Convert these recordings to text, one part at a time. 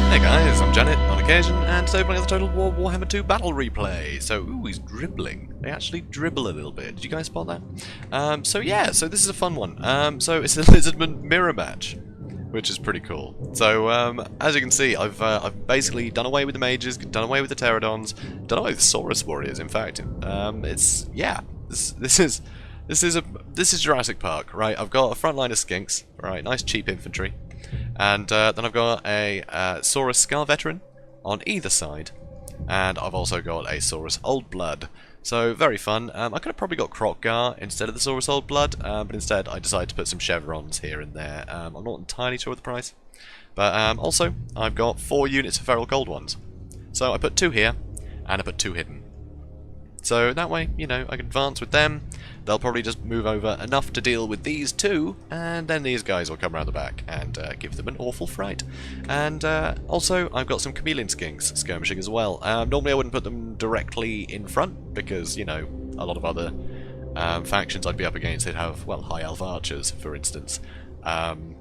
Hey guys, I'm Janet on occasion, and today we're playing the Total War Warhammer 2 Battle Replay. So, ooh, he's dribbling. They actually dribble a little bit. Did you guys spot that? So this is a fun one. So it's a Lizardmen mirror match, which is pretty cool. So, as you can see, I've basically done away with the mages, done away with the pterodons, done away with Saurus warriors. In fact, this is Jurassic Park, right? I've got a front line of skinks, right? Nice cheap infantry. And then I've got a Saurus Scar Veteran on either side, and I've also got a Saurus Old Blood. So very fun. I could have probably got Kroq-gar instead of the Saurus Old Blood, but instead I decided to put some chevrons here and there. I'm not entirely sure of the price, but also I've got 4 units of feral gold ones. So I put 2 here, and I put 2 hidden. So that way, you know, I can advance with them. They'll probably just move over enough to deal with these 2, and then these guys will come around the back and give them an awful fright. And also, I've got some chameleon skinks skirmishing as well. Normally I wouldn't put them directly in front, because, you know, a lot of other factions I'd be up against, they'd have, well, high elf archers, for instance.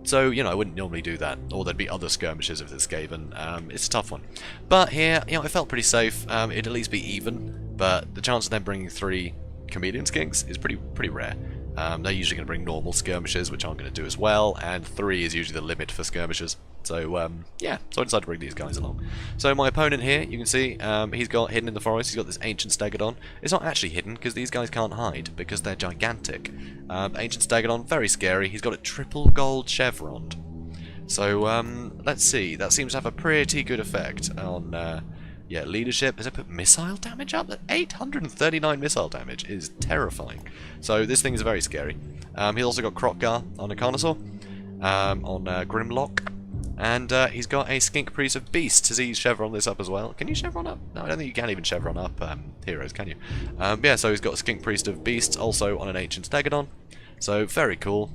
So, you know, I wouldn't normally do that, or there'd be other skirmishes if it's Skaven. It's a tough one. But here, you know, I felt pretty safe. It'd at least be even, but the chance of them bringing 3 chameleon skinks is pretty rare. They're usually going to bring normal skirmishers, which I'm going to do as well, and 3 is usually the limit for skirmishers. So, yeah, so I decided to bring these guys along. So my opponent here, you can see, he's got hidden in the forest, he's got this Ancient Stegodon. It's not actually hidden, because these guys can't hide, because they're gigantic. Ancient Stegodon, very scary, he's got a triple gold chevron. So, let's see, that seems to have a pretty good effect on, yeah, leadership. Has it put missile damage up? 839 missile damage is terrifying. So this thing is very scary. He's also got Kroq-gar on a Carnosaur, on Grimlock, and he's got a Skink Priest of Beasts. Has he chevron this up as well? Can you chevron up? No, I don't think you can even chevron up heroes, can you? Yeah, so he's got a Skink Priest of Beasts also on an Ancient Stegodon. So very cool.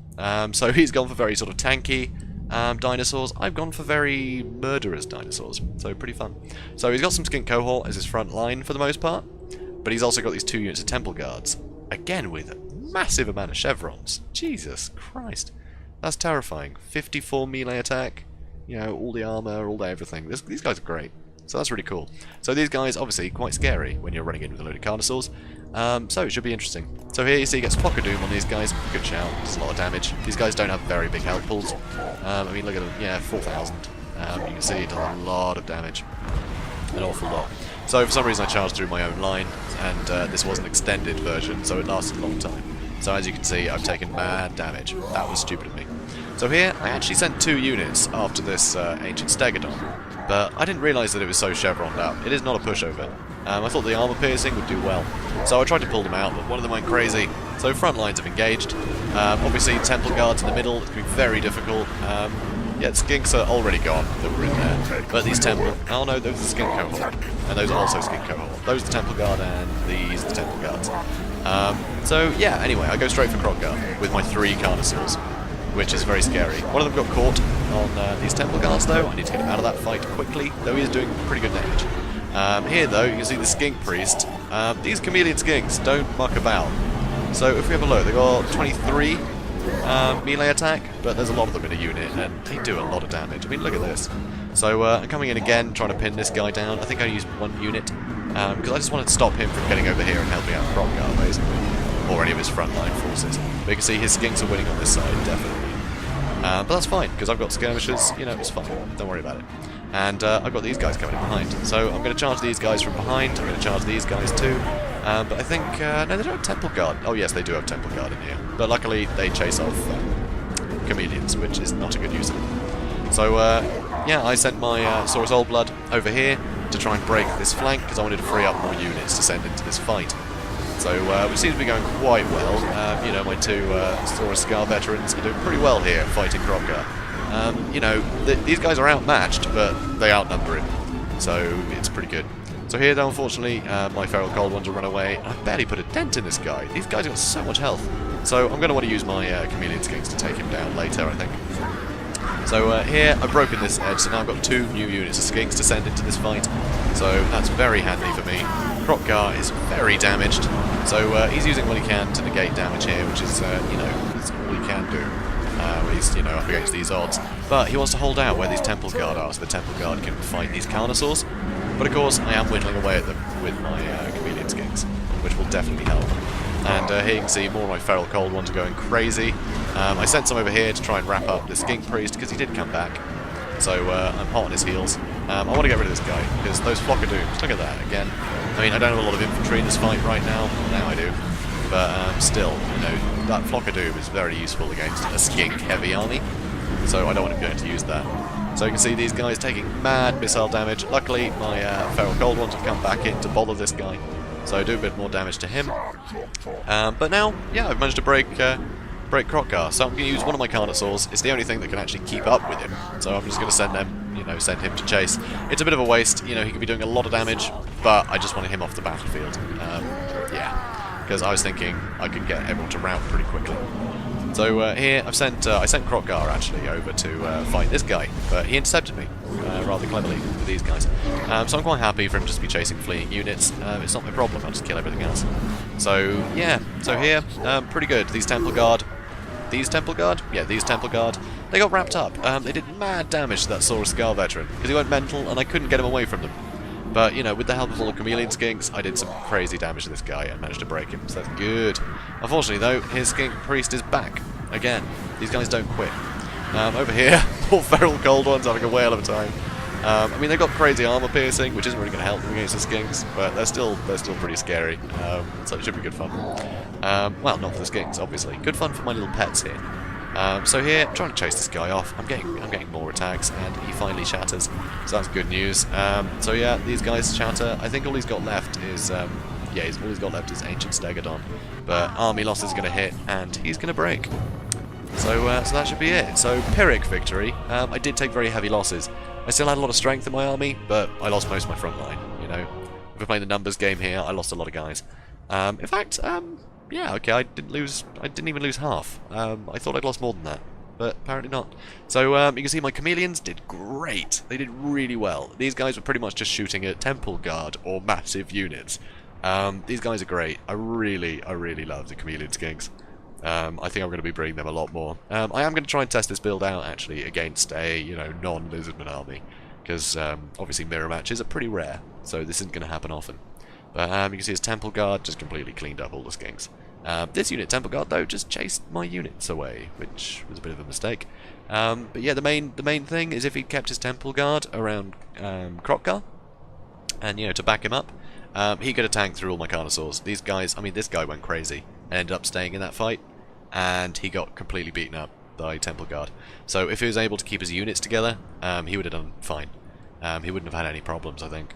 So he's gone for very sort of tanky dinosaurs. I've gone for very murderous dinosaurs, so pretty fun. So he's got some Skink Cohort as his front line for the most part, but he's also got these 2 units of Temple Guards, again with a massive amount of chevrons. Jesus Christ, that's terrifying. 54 melee attack, you know, all the armor, all the everything. These guys are great, so that's really cool. So these guys obviously quite scary when you're running in with a load of Carnosaurs. So it should be interesting. So here you see he gets Flock of Doom on these guys. Good shout. Does a lot of damage. These guys don't have very big health pools. I mean, look at them. Yeah, 4,000. You can see it does a lot of damage. An awful lot. So for some reason I charged through my own line, and this was an extended version, so it lasted a long time. So as you can see, I've taken mad damage. That was stupid of me. So here, I actually sent 2 units after this Ancient Stegodon, but I didn't realise that it was so chevroned up. It is not a pushover. I thought the armor piercing would do well, so I tried to pull them out, but one of them went crazy. So front lines have engaged. Obviously Temple Guards in the middle, it's going to be very difficult. Yeah, the skinks are already gone that were in there, but these Temple... Oh no, those are the Skink Cohort, and those are also Skink Cohort. Those are the Temple Guard, and these are the Temple Guards. So yeah, anyway, I go straight for Kroq-gar with my 3 Carnosaurs, which is very scary. One of them got caught on these Temple Guards though. I need to get him out of that fight quickly, though he is doing pretty good damage. Here though, you can see the Skink Priest. These chameleon skinks don't muck about. So if we have a look, they've got 23 melee attack, but there's a lot of them in a unit, and they do a lot of damage. I mean, look at this. So I'm coming in again, trying to pin this guy down. I think I used 1 unit, because I just wanted to stop him from getting over here and helping out Kroq-gar, basically, or any of his frontline forces. But you can see his skinks are winning on this side, definitely. But that's fine, because I've got skirmishers, you know, it's fine, don't worry about it. And I've got these guys coming in behind, so I'm going to charge these guys from behind, I'm going to charge these guys too, but I think, no, they don't have Temple Guard. Oh yes, they do have Temple Guard in here, but luckily they chase off chameleons, which is not a good use of them. So, yeah, I sent my Saurus Old Blood over here to try and break this flank, because I wanted to free up more units to send into this fight. So, which seems to be going quite well. You know, my 2 Saurus Scar Veterans are doing pretty well here, fighting Kroq-gar. You know, these guys are outmatched, but they outnumber him, so it's pretty good. So here, though, unfortunately, my feral cold ones will run away. I barely put a dent in this guy. These guys have got so much health. So I'm going to want to use my chameleon skinks to take him down later, I think. So here, I've broken this edge, so now I've got 2 new units of skinks to send into this fight. So that's very handy for me. Kroq-gar is very damaged, so he's using what he can to negate damage here, which is, you know, that's all he can do. At least, you know, up against these odds. but he wants to hold out where these Temple Guard are, so the Temple Guard can fight these Carnosaurs. But of course, I am whittling away at them with my Chameleon Skinks, which will definitely help. And here you can see more of my Feral Cold Ones are going crazy. I sent some over here to try and wrap up the Skink Priest, because he did come back. So I'm hot on his heels. I want to get rid of this guy, because those Flock of Dooms, look at that again. I mean, I don't have a lot of infantry in this fight right now. Now I do. But still, you know, that Flock of Doom is very useful against a skink-heavy army. So I don't want him going to use that. So you can see these guys taking mad missile damage. Luckily, my Feral Cold Ones have come back in to bother this guy. So I do a bit more damage to him. But now, yeah, I've managed to break Kroq-gar. So I'm going to use one of my Carnosaurs. It's the only thing that can actually keep up with him. So I'm just going to send him to chase. It's a bit of a waste. You know, he could be doing a lot of damage, but I just wanted him off the battlefield. Yeah, because I was thinking I could get everyone to rout pretty quickly. So here I sent Kroq-gar actually over to fight this guy, but he intercepted me rather cleverly with these guys. So I'm quite happy for him just to be chasing fleeing units. It's not my problem. I'll just kill everything else. So yeah, so here pretty good. These Temple Guard, yeah, these Temple Guard, they got wrapped up. They did mad damage to that Saurus Scar veteran because he went mental and I couldn't get him away from them. But, you know, with the help of all the Chameleon Skinks, I did some crazy damage to this guy and managed to break him, so that's good. Unfortunately, though, his Skink Priest is back. Again, these guys don't quit. Over here, poor Feral Cold Ones having a whale of a time. I mean, they've got crazy armor piercing, which isn't really going to help them against the Skinks, but they're still pretty scary, so it should be good fun. Well, not for the Skinks, obviously. Good fun for my little pets here. So here, I'm trying to chase this guy off. I'm getting more attacks, and he finally shatters. So that's good news. So yeah, these guys shatter. I think all he's got left is all he's got left is Ancient Stegodon. But army loss is going to hit, and he's going to break. So that should be it. So Pyrrhic victory. I did take very heavy losses. I still had a lot of strength in my army, but I lost most of my front line. You know, if we're playing the numbers game here, I lost a lot of guys. In fact, yeah, okay, I didn't even lose half. I thought I'd lost more than that, but apparently not. So you can see my Chameleons did great. They did really well. These guys were pretty much just shooting at Temple Guard or massive units. These guys are great. I really love the Chameleon Skinks. I think I'm going to be bringing them a lot more. I am going to try and test this build out actually against a non-Lizardmen army, because obviously mirror matches are pretty rare, so this isn't going to happen often. But you can see his Temple Guard just completely cleaned up all the Skinks. This unit, Temple Guard, though, just chased my units away, which was a bit of a mistake. But yeah, the main thing is if he'd kept his Temple Guard around Kroq-gar, and to back him up, he could have tanked through all my Carnosaurs. These guys, I mean, this guy went crazy and ended up staying in that fight, and he got completely beaten up by Temple Guard. So if he was able to keep his units together, he would have done fine. He wouldn't have had any problems, I think,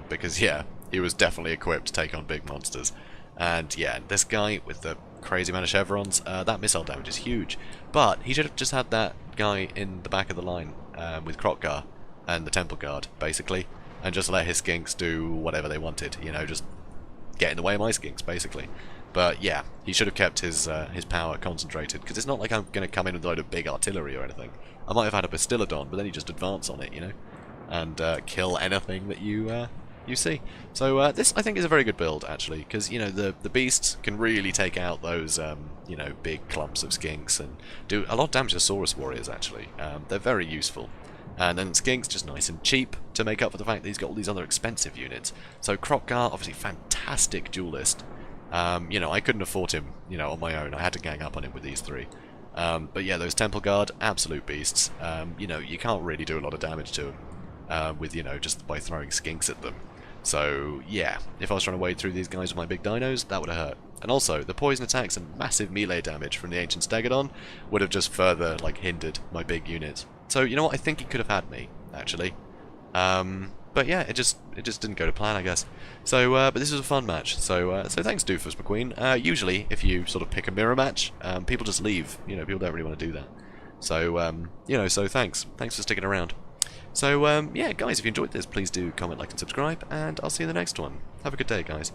because yeah, he was definitely equipped to take on big monsters. And yeah, this guy with the crazy amount of chevrons, that missile damage is huge. But he should have just had that guy in the back of the line with Kroq-gar and the Temple Guard, basically, and just let his Skinks do whatever they wanted, just get in the way of my Skinks, basically. But yeah, he should have kept his power concentrated, because it's not like I'm going to come in with a load of big artillery or anything. I might have had a Bastillodon, but then you just advance on it, and kill anything that you see. So this, I think, is a very good build, actually, because, the beasts can really take out those, big clumps of Skinks and do a lot of damage to Saurus warriors, actually. They're very useful. And then Skinks, just nice and cheap to make up for the fact that he's got all these other expensive units. So Kroq-gar, obviously fantastic duelist. I couldn't have fought him, on my own. I had to gang up on him with these three. But yeah, those Temple Guard, absolute beasts. You can't really do a lot of damage to them with, just by throwing Skinks at them. So yeah, if I was trying to wade through these guys with my big dinos, that would have hurt. And also, the poison attacks and massive melee damage from the Ancient Stegodon would have just further, hindered my big units. So, you know what, I think he could have had me, actually. But yeah, it just didn't go to plan, I guess. So, but this was a fun match. So thanks, Doofus McQueen. Usually, if you sort of pick a mirror match, people just leave. People don't really want to do that. So, so thanks for sticking around. So, yeah, guys, if you enjoyed this, please do comment, like, and subscribe, and I'll see you in the next one. Have a good day, guys.